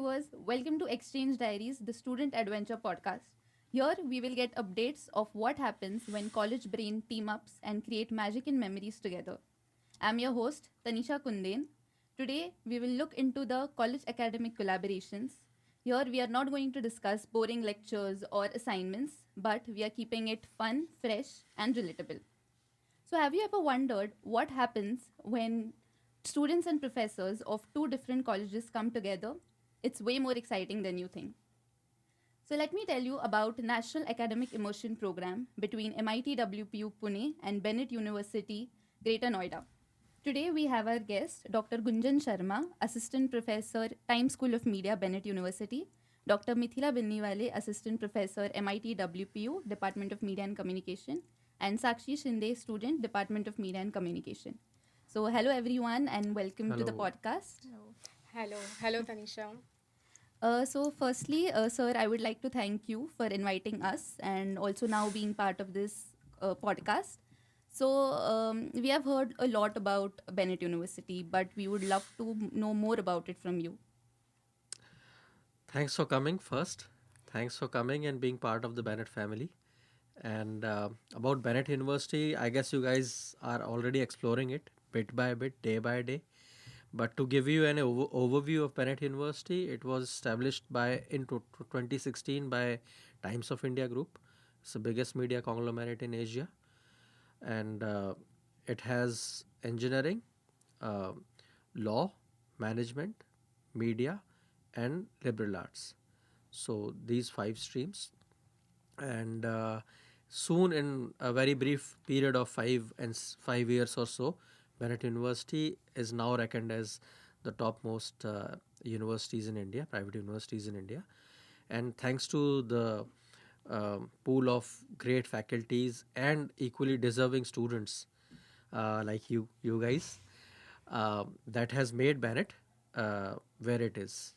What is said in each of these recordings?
viewers. Welcome to Exchange Diaries, the student adventure podcast. Here we will get updates of what happens when college brain team ups and create magic and memories together. I'm your host, Tanisha Kundain. Today we will look into the college academic collaborations. Here we are not going to discuss boring lectures or assignments, but we are keeping it fun, fresh, and relatable. So, have you ever wondered what happens when students and professors of two different colleges come together? It's way more exciting than you think. So, let me tell you about National Academic Immersion Program between MIT WPU Pune and Bennett University, Greater Noida. Today we have our guest, Dr. Gunjan Sharma, Assistant Professor, Time School of Media, Bennett University, Dr. Mithila Binniwale, Assistant Professor, MIT WPU, Department of Media and Communication, and Sakshi Shinde, Student, Department of Media and Communication. So, hello everyone, and welcome to the Hello. podcast. Hello, Tanisha. Firstly, sir, I would like to thank you for inviting us and also now being part of this podcast. We have heard a lot about Bennett University, but we would love to know more about it from you. Thanks for coming first. Thanks for coming and being part of the Bennett family. And about Bennett University, I guess you guys are already exploring it bit by bit, day by day. But to give you an overview of Bennett University, it was established by in 2016 by Times of India Group. It's the biggest media conglomerate in Asia, and it has engineering, uh, law, management, media, and liberal arts. So these five streams, and soon in a very brief period of 5 years or so, Bennett University is now reckoned as the topmost universities in India, private universities in India, and thanks to the pool of great faculties and equally deserving students like you guys, that has made Bennett where it is.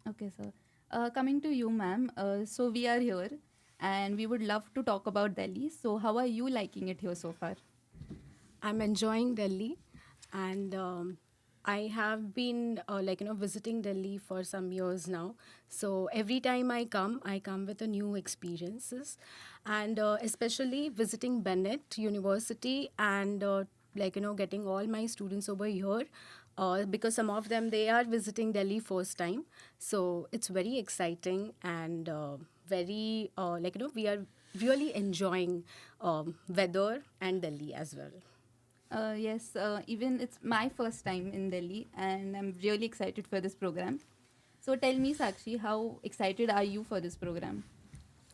Okay, sir. Coming to you, ma'am. So, we are here and we would love to talk about Delhi. So, how are you liking it here so far? I'm enjoying Delhi, and I have been visiting Delhi for some years now. So every time I come with a new experiences, and especially visiting Bennett University and getting all my students over here. Because some of them they are visiting Delhi first time, so it's very exciting and very we are really enjoying weather and Delhi as well. Yes, even it's my first time in Delhi and I'm really excited for this program. So, tell me, Sakshi, how excited are you for this program?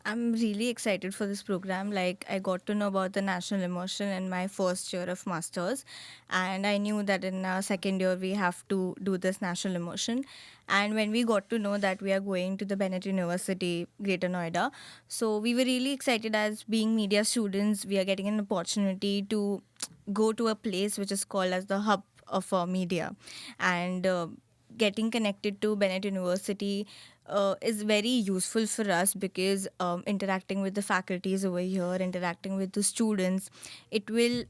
I'm really excited for this program. Like, I got to know about the national immersion in my first year of masters, and I knew that in our second year we have to do this national immersion. And when we got to know that we are going to the Bennett University, Greater Noida, so we were really excited. As being media students, we are getting an opportunity to go to a place which is called as the hub of media, and getting connected to Bennett University is very useful for us because interacting with the faculties over here, interacting with the students, it will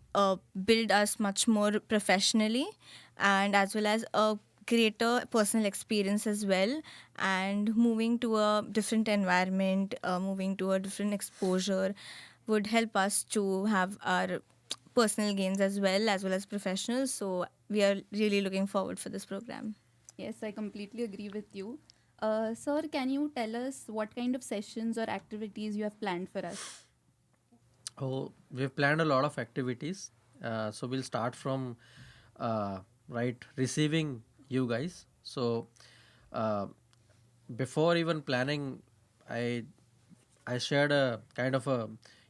build us much more professionally and as well as a greater personal experience as well. And moving to a different environment, moving to a different exposure would help us to have our personal gains as well as professional. So we are really looking forward for this program. Yes, I completely agree with you. Sir, can you tell us what kind of sessions or activities you have planned for us? Oh, we've planned a lot of activities. So we'll start from right receiving you guys. So uh, before even planning, I I shared a kind of a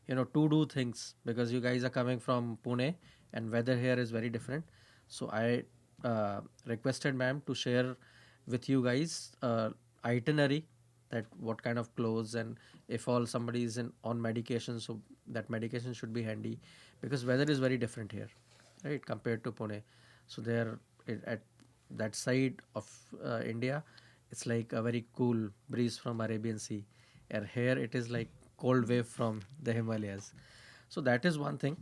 to do things because you guys are coming from Pune and weather here is very different. So I requested ma'am to share with you guys itinerary, that what kind of clothes, and if all somebody is on medication, so that medication should be handy because weather is very different here, right, compared to Pune. So there at that side of India, it's like a very cool breeze from Arabian Sea, and here it is like cold wave from the Himalayas. So that is one thing.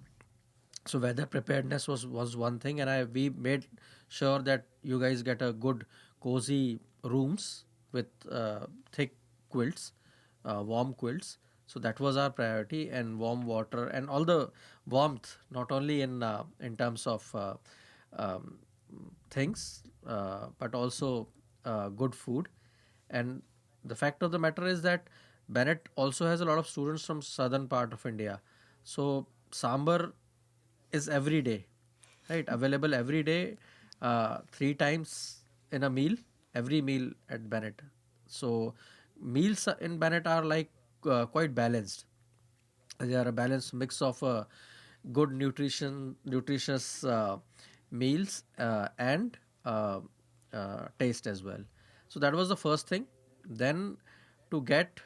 So weather preparedness was one thing, and we made sure that you guys get a good cozy rooms with thick quilts, warm quilts. So that was our priority, and warm water and all the warmth, not only in terms of um, things, but also good food. And the fact of the matter is that Bennett also has a lot of students from southern part of India. So sambar is every day, right? Available every day, three times in a meal, every meal at Bennett. So meals in Bennett are like quite balanced. They are a balanced mix of good nutritious meals and taste as well. So that was the first thing. Then to get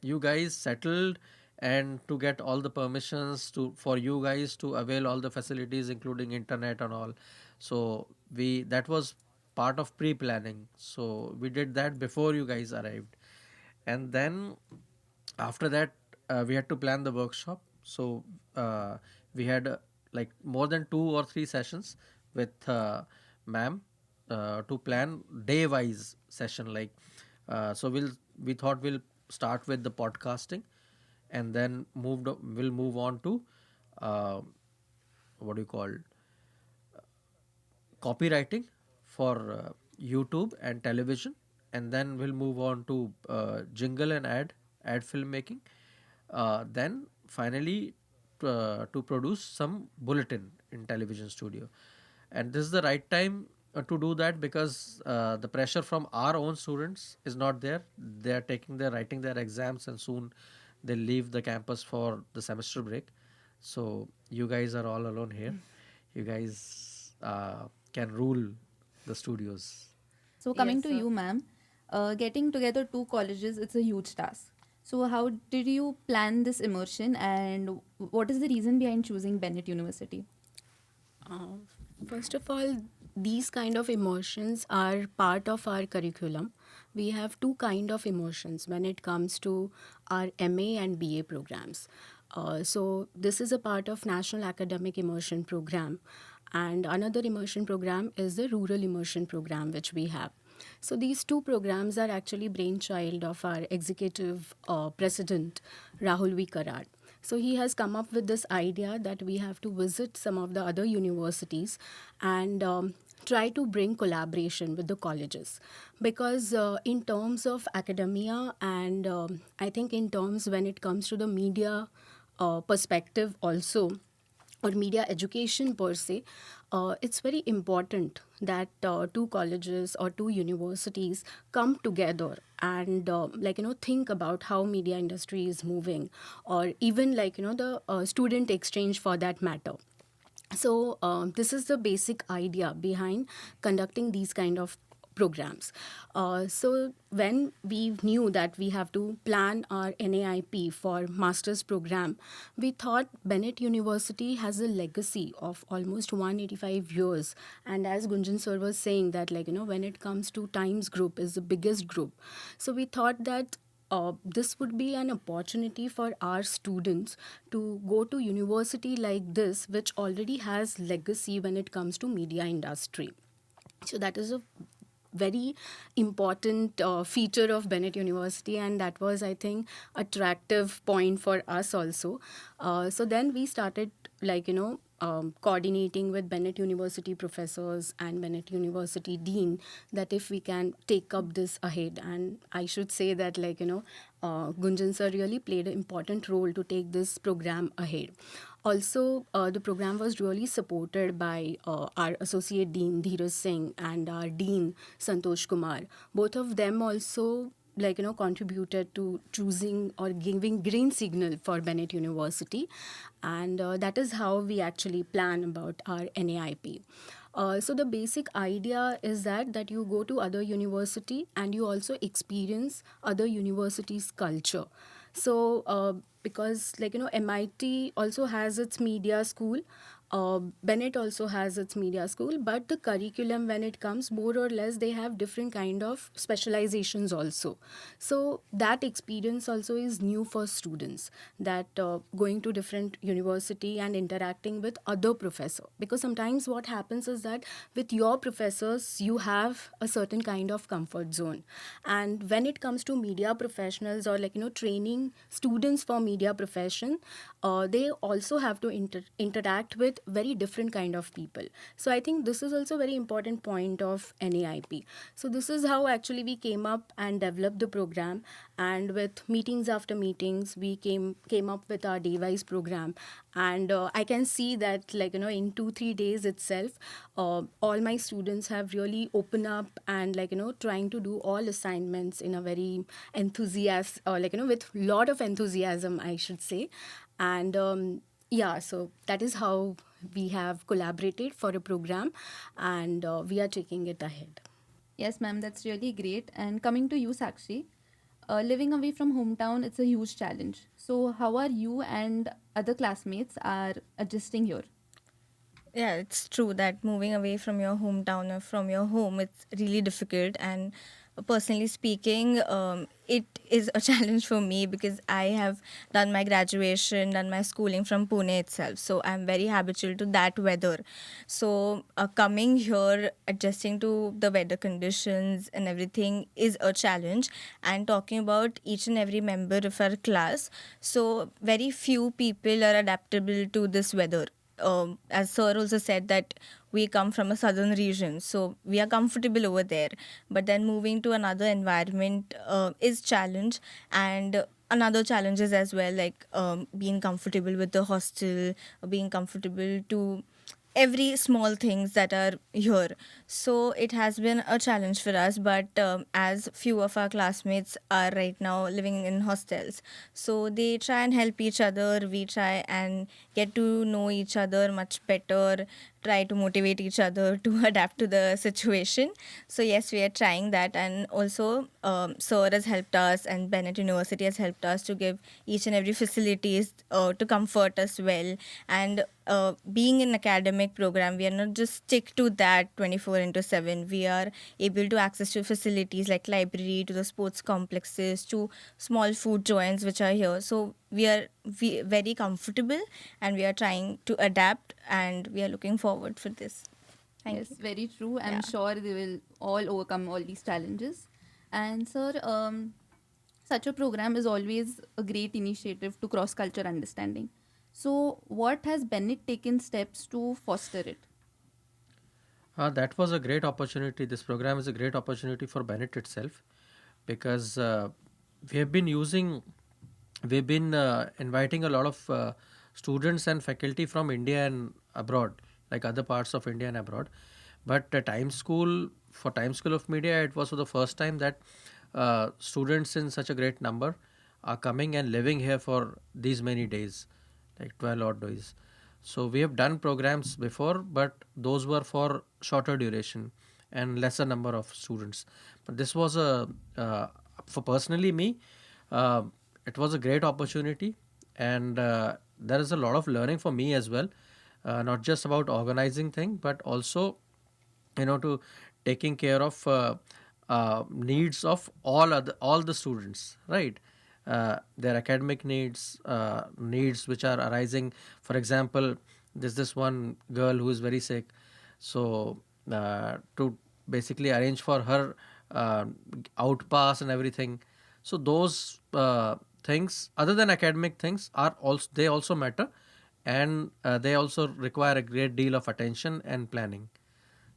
you guys settled and to get all the permissions to for you guys to avail all the facilities including internet and all. So we that was part of pre-planning. So we did that before you guys arrived. And then after that we had to plan the workshop. So we had like more than 2 or 3 sessions with ma'am to plan day wise session, like so we thought we'll start with the podcasting, and then we'll move on to uh, what do you call copywriting for YouTube and television, and then we'll move on to jingle and ad filmmaking. Then finally to produce some bulletin in television studio, and this is the right time to do that because the pressure from our own students is not there. They are writing their exams, and soon they'll leave the campus for the semester break. So you guys are all alone here. You guys can rule the studios. So coming Yes, to sir. you, ma'am, getting together two colleges, it's a huge task. So how did you plan this immersion, and what is the reason behind choosing Bennett University? Uh, First of all, these kind of emotions are part of our curriculum. We have two kind of emotions when it comes to our MA and BA programs. So this is a part of National Academic Immersion Program, and another immersion program is the Rural Immersion Program, which we have. So these two programs are actually brainchild of our executive president, Rahul V. Karad. So he has come up with this idea that we have to visit some of the other universities and try to bring collaboration with the colleges, because in terms of academia and I think in terms when it comes to the media perspective also, or media education per se, it's very important that two colleges or two universities come together and think about how media industry is moving, or even the student exchange for that matter. So this is the basic idea behind conducting these kind of programs. So when we knew that we have to plan our NAIP for master's program, we thought Bennett University has a legacy of almost 185 years. And as Gunjan sir was saying that when it comes to Times Group is the biggest group. So we thought that this would be an opportunity for our students to go to university like this, which already has legacy when it comes to media industry. So that is a very important feature of Bennett University, and that was, I think, attractive point for us also. So then we started coordinating with Bennett University professors and Bennett University dean that if we can take up this ahead. And I should say that Gunjan sir really played an important role to take this program ahead. Also, the program was really supported by our Associate Dean Dheeraj Singh and our Dean Santosh Kumar. Both of them also contributed to choosing or giving green signal for Bennett University, and that is how we actually plan about our NAIP. So the basic idea is that you go to other university and you also experience other universities' culture. So because MIT also has its media school, Bennett also has its media school, but the curriculum, when it comes, more or less, they have different kind of specializations also. So that experience also is new for students, that going to different university and interacting with other professor. Because sometimes what happens is that with your professors, you have a certain kind of comfort zone. And when it comes to media professionals, or training students for media profession, they also have to interact with very different kind of people. So I think this is also very important point of NAIP. So this is how actually we came up and developed the program, and with meetings after meetings, we came up with our day-wise program. And I can see that, in 2-3 days itself, all my students have really opened up and, trying to do all assignments in a very enthusiast, with lot of enthusiasm, I should say. And yeah, so that is how we have collaborated for a program, and we are taking it ahead. Yes, ma'am, that's really great. And coming to you, Sakshi, living away from hometown, it's a huge challenge. So, how are you and other classmates are adjusting here? Yeah, it's true that moving away from your hometown or from your home, it's really difficult. And personally speaking, it is a challenge for me because I have done my graduation, done my schooling from Pune itself. So I'm very habitual to that weather. So coming here, adjusting to the weather conditions and everything is a challenge. And talking about each and every member of our class, so very few people are adaptable to this weather. As sir also said that we come from a southern region, so we are comfortable over there, but then moving to another environment is challenge. And another challenges as well, like being comfortable with the hostel, being comfortable to every small things that are here. So it has been a challenge for us, but as few of our classmates are right now living in hostels, so they try and help each other, we try and get to know each other much better, try to motivate each other to adapt to the situation. So yes, we are trying that. And also sir has helped us and Bennett University has helped us to give each and every facilities to comfort us well. And being an academic program, we are not just stick to that 24 into 7. We are able to access to facilities like library, to the sports complexes, to small food joints which are here. So we very comfortable, and we are trying to adapt, and we are looking forward for this. Thank Yes, you. very true. I'm Yeah. sure they will all overcome all these challenges. And, sir, such a program is always a great initiative to cross culture understanding. So, what has Bennett taken steps to foster it? That was a great opportunity. This program is a great opportunity for Bennett itself because we have been using, we've been inviting a lot of students and faculty from India and abroad, like other parts of India and abroad. But Time School of Media, it was for the first time that students in such a great number are coming and living here for these many days, like 12 odd days. So we have done programs before, but those were for shorter duration and lesser number of students. But this was for personally me, uh, it was a great opportunity, and there is a lot of learning for me as well, not just about organizing thing, but also to taking care of needs of all the students, right? Their academic needs, needs which are arising. For example, there's this one girl who is very sick, so to basically arrange for her out pass and everything. So those things, other than academic things, are also, they also matter, and they also require a great deal of attention and planning.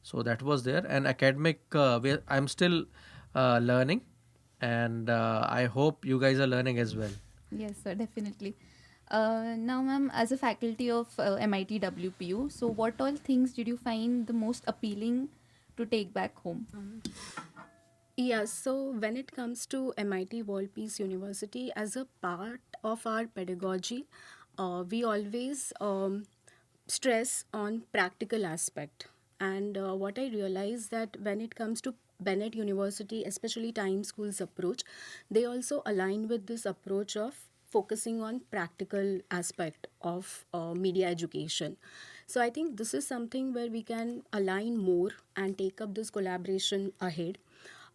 So that was there. And academic, I'm still learning, and I hope you guys are learning as well. Yes, sir, definitely. Now, ma'am, as a faculty of MIT WPU, so what all things did you find the most appealing to take back home? Yeah, so when it comes to MIT World Peace University, as a part of our pedagogy, we always stress on practical aspect. And what I realized that when it comes to Bennett University, especially Time School's approach, they also align with this approach of focusing on practical aspect of media education. So I think this is something where we can align more and take up this collaboration ahead.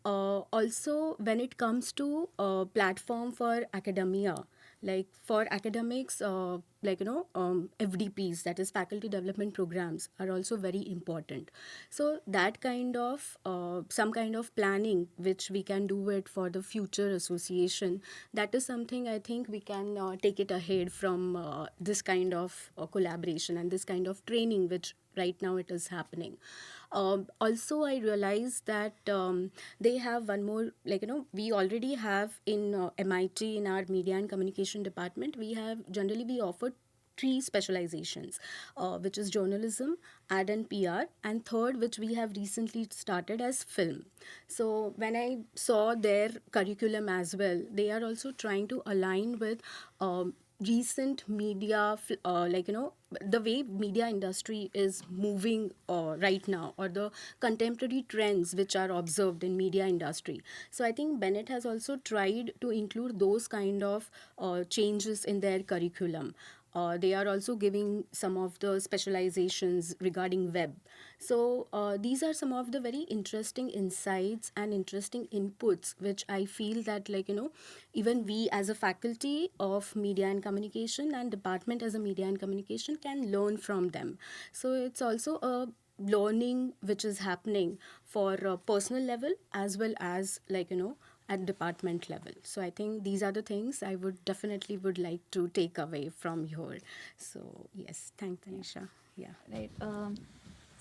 Also, when it comes to platform for academia, like for academics, FDPs, that is faculty development programs, are also very important. So that kind of some kind of planning which we can do it for the future association, that is something I think we can take it ahead from this kind of collaboration and this kind of training which right now it is happening. Also, I realized that they have one more, we already have in MIT, in our media and communication department, we offer three specializations, which is journalism, ad and PR, and third, which we have recently started as film. So when I saw their curriculum as well, they are also trying to align with recent media, the way media industry is moving right now, or the contemporary trends which are observed in media industry. So I think Bennett has also tried to include those kind of changes in their curriculum. They are also giving some of the specializations regarding web. So these are some of the very interesting insights and interesting inputs which I feel that, even we as a faculty of media and communication and department as a media and communication can learn from them. So it's also a learning which is happening for a personal level as well as, at department level. So I think these are the things I would definitely would like to take away from here. So yes, thank Tanisha. Yeah. Right.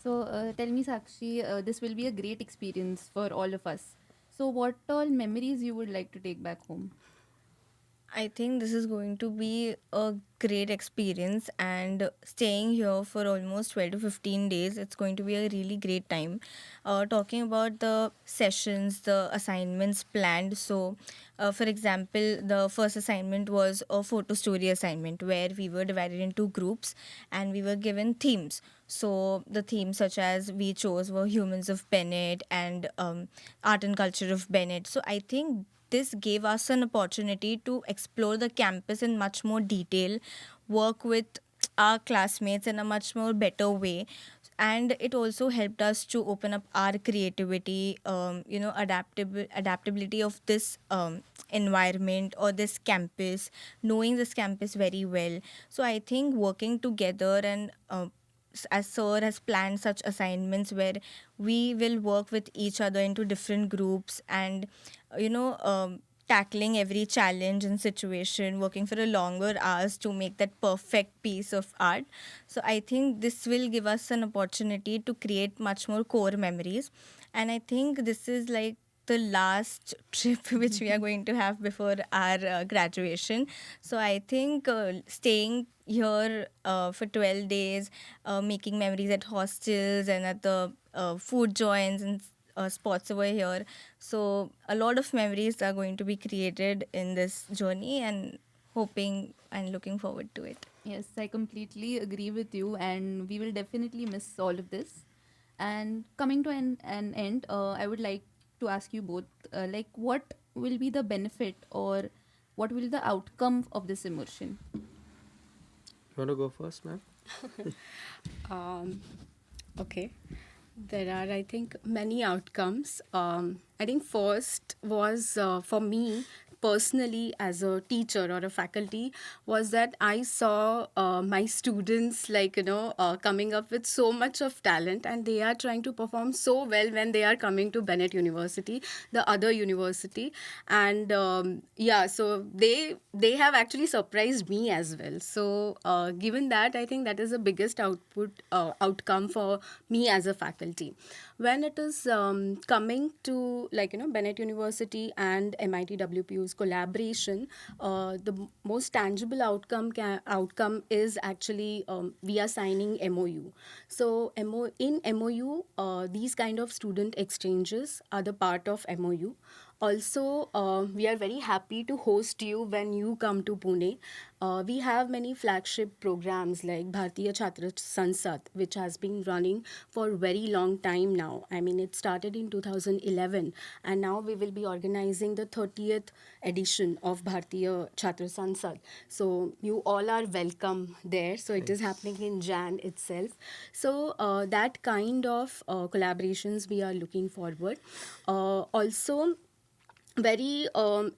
So tell me, Sakshi, this will be a great experience for all of us. So, what all memories you would like to take back home? I think this is going to be a great experience, and staying here for almost 12 to 15 days, it's going to be a really great time. Talking about the sessions, the assignments planned. So, for example, the first assignment was a photo story assignment where we were divided into groups and we were given themes. So, the themes such as we chose were humans of Bennett and art and culture of Bennett. So, I think this gave us an opportunity to explore the campus in much more detail, work with our classmates in a much more better way, and it also helped us to open up our creativity, adaptability of this environment or this campus, knowing this campus very well. So I think working together and as sir has planned such assignments where we will work with each other into different groups and tackling every challenge and situation, working for a longer hours to make that perfect piece of art. So I think this will give us an opportunity to create much more core memories, and I think this is like the last trip which we are going to have before our graduation. So I think staying here for 12 days, making memories at hostels and at the food joints and spots over here. So a lot of memories are going to be created in this journey, and hoping and looking forward to it. Yes, I completely agree with you, and we will definitely miss all of this. And coming to an end, I would like to ask you both, what will be the benefit or what will the outcome of this immersion? You want to go first, ma'am? Okay. There are, I think, many outcomes. I think first was for me personally as a teacher or a faculty was that I saw my students coming up with so much of talent, and they are trying to perform so well when they are coming to Bennett University, the other university. And so they have actually surprised me as well. So given that, I think that is the biggest outcome for me as a faculty. When it is coming to Bennett University and MIT WPU's collaboration, the most tangible outcome is actually we are signing MOU. So in MOU, these kind of student exchanges are the part of MOU. Also, we are very happy to host you when you come to Pune. We have many flagship programs like Bharatiya Chhatra Sansad, which has been running for a very long time now. I mean, it started in 2011, and now we will be organizing the 30th edition of Bharatiya Chhatra Sansad. So you all are welcome there. So it is happening in Jan itself. So that kind of collaborations we are looking forward. Also, very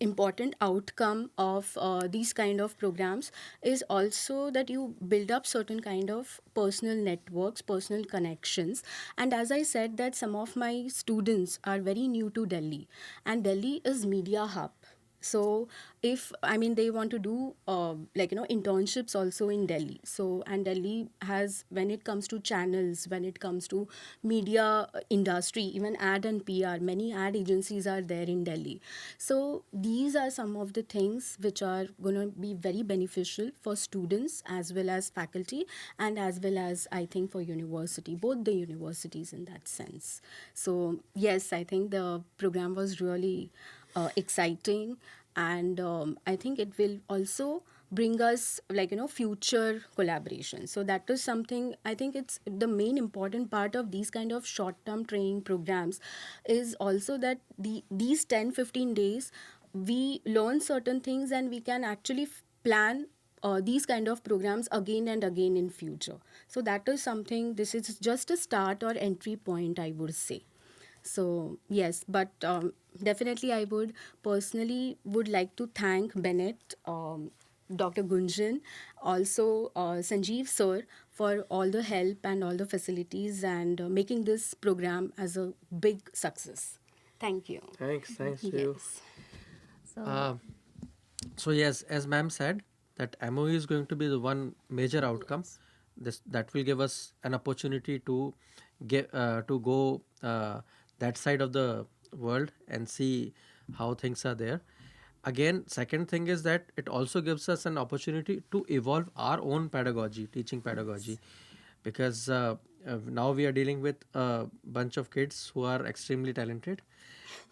important outcome of these kind of programs is also that you build up certain kind of personal networks, personal connections. And as I said, that some of my students are very new to Delhi, and Delhi is media hub. So if I mean they want to do internships also in Delhi. So and Delhi has, when it comes to channels, when it comes to media industry, even ad and PR, many ad agencies are there in Delhi. So these are some of the things which are going to be very beneficial for students as well as faculty, and as well as I think for university, both the universities in that sense. So yes, I think the program was really exciting, and I think it will also bring us future collaboration. So that is something I think it's the main important part of these kind of short term training programs, is also that these 10-15 days we learn certain things, and we can actually plan these kind of programs again and again in future. So that is something, this is just a start or entry point, I would say. So yes, but definitely I would personally would like to thank Bennett, Dr. Gunjan, also Sanjeev sir, for all the help and all the facilities, and making this program as a big success. Thank you. Thanks to you. Yes. So, So yes, as ma'am said, that MOE is going to be the one major outcome. This that will give us an opportunity to get to go that side of the world and see how things are there. Again, second thing is that it also gives us an opportunity to evolve our own pedagogy, teaching pedagogy, because now we are dealing with a bunch of kids who are extremely talented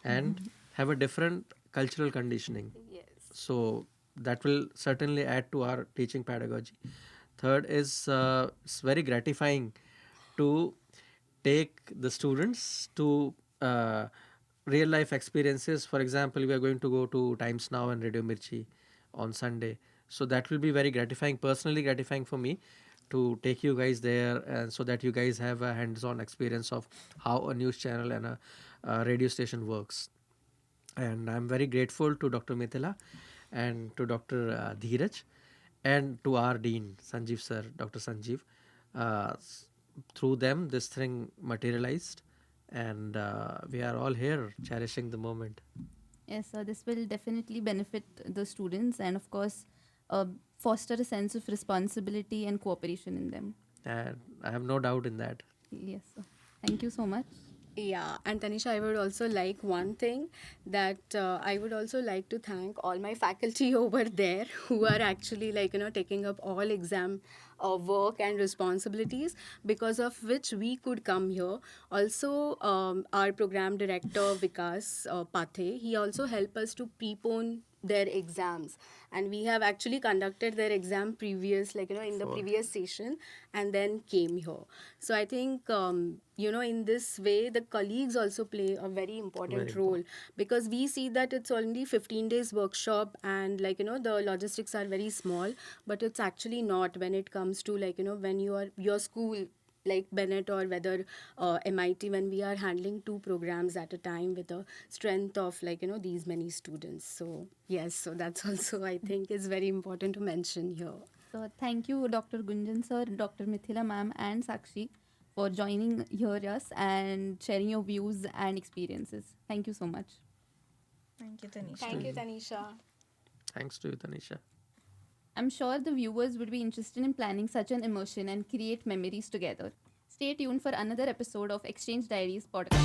and have a different cultural conditioning. Yes. So that will certainly add to our teaching pedagogy. Third is it's very gratifying to take the students to real life experiences. For example, we are going to go to Times Now and Radio Mirchi on Sunday. So that will be very gratifying, personally gratifying for me, to take you guys there, and so that you guys have a hands-on experience of how a news channel and a radio station works. And I'm very grateful to Dr. Mithila and to Dr. Dheeraj, and to our dean Sanjeev sir, Dr. Sanjeev. Through them this thing materialized, and we are all here cherishing the moment. yes, so this will definitely benefit the students, and of course, foster a sense of responsibility and cooperation in them. And I have no doubt in that. Yes, sir. Thank you so much. Yeah, and Tanisha, I would also like one thing, that I would also like to thank all my faculty over there who are actually taking up all exam work and responsibilities, because of which we could come here. Also, our program director Vikas Pathe, he also helped us to prepone their exams, and we have actually conducted their exam previous in the previous session, and then came here. So I think in this way the colleagues also play a very important role, because we see that it's only 15 days workshop, and the logistics are very small, but it's actually not when it comes to when your school like Bennett or whether MIT, when we are handling 2 programs at a time with a strength of these many students. So yes, so that's also I think is very important to mention here. So thank you, Dr. Gunjan sir, Dr. Mithila ma'am, and Sakshi for joining here us and sharing your views and experiences. Thank you so much. Thank you, Tanisha. Thank you, Tanisha. Thanks to you, Tanisha. I'm sure the viewers would be interested in planning such an immersion and create memories together. Stay tuned for another episode of Exchange Diaries podcast.